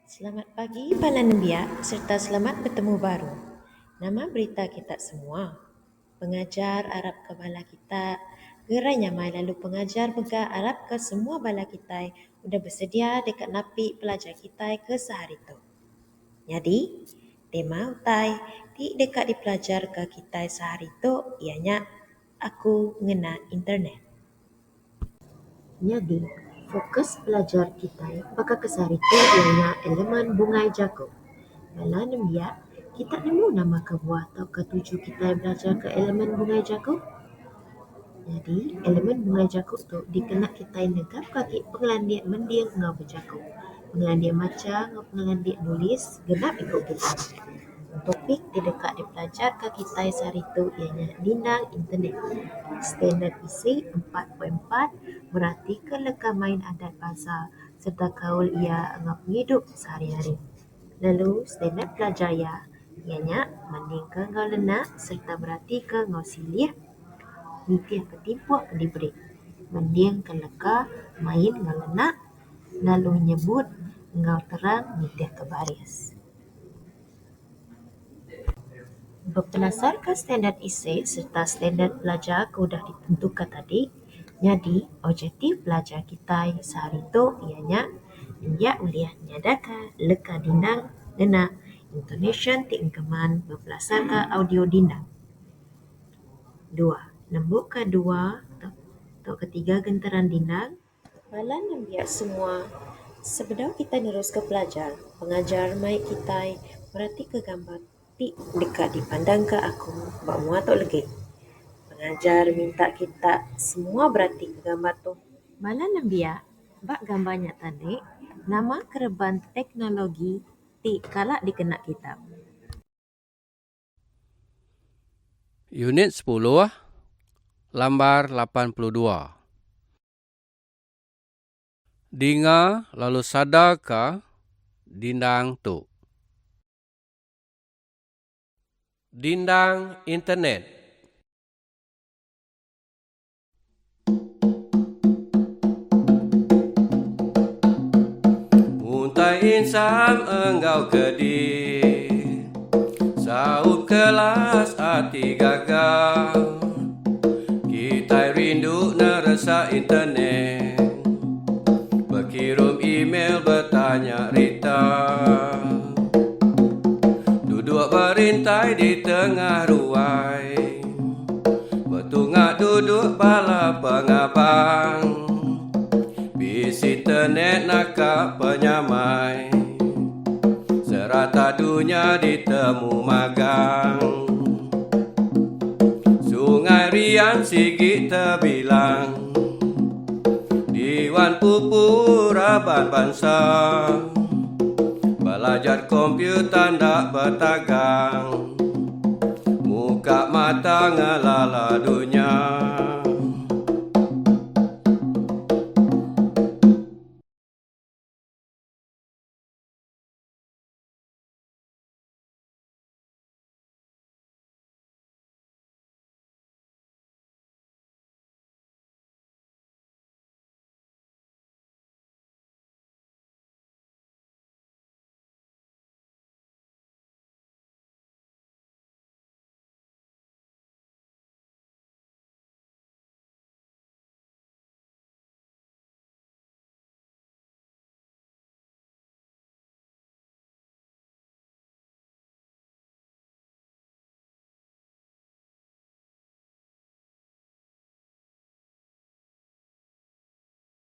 Selamat pagi para nembiak serta selamat bertemu baru. Nama berita kita semua. Pengajar Arab ke bala kita. Geranya mai lalu pengajar bega Arab ke semua bala kita udah bersedia dekat napi pelajar kita ke sehari tu. Jadi, tema utai di dekat di pelajar ke kita sehari tu ianya aku ngena internet. Jadi, fokus belajar kita bakal kesari tu ianya elemen bungai jago. Bala nembiak, kita nemu nama ke buah atau ke tuju kita belajar ke elemen bungai jago. Jadi, elemen bungai jago tu dikenal kita negap kaki pengelandian mendiang ngau berjago. Pengelandian maca ngau pengelandian nulis genap ikut kita. Topik di dekat dipelajar ke kita sehari tu ianya dindang internet. Standard isi 4.4 berarti ke leka main adat bahasa serta kaul ia ngap hidup sehari-hari. Lalu standard pelajar ia ianya mending ke ngau lenak serta berarti ke ngau silih nitiah ketimpuh ke diberi. Mending ke leka main ngau lenak lalu nyebut ngau terang nitiah ke baris. Berdasarkan standard isi serta standard pelajar sudah ditentukan tadi, jadi objektif pelajar kita sehari itu ianya dia uliah nyadaka leka dindang dena intonation tingkeman berdasarkan audio dindang. 2. Nembuk kedua atau ketiga gentaran dindang. Bala nembiak semua sebelum kita terus ke pelajar, pengajar mai kita berarti ke gambar ti dekat dipandang ke aku bak muat tok legi. Pengajar minta kita semua berarti ke gambar tu. Bala nembiak bak gambarnya tadi nama kereban teknologi ti kalak dikenak kitab. Unit 10, lambar 82. Dinga lalu sadar ke dindang tu. Dindang internet. Muntai insam engkau kedi, saup kelas hati gagal. Kita rindu nerasa internet, berkirim email bertanya rita, duduk berintai di tengah ruai, bertungak duduk bala pengabang, bis internet nakak penyamai, serata dunia ditemu magang. Sungai Rian Sigit terbilang, Diwan Pupur Aban Bangsa, belajar komputer ndak bertagang, muka mata ngelala dunia.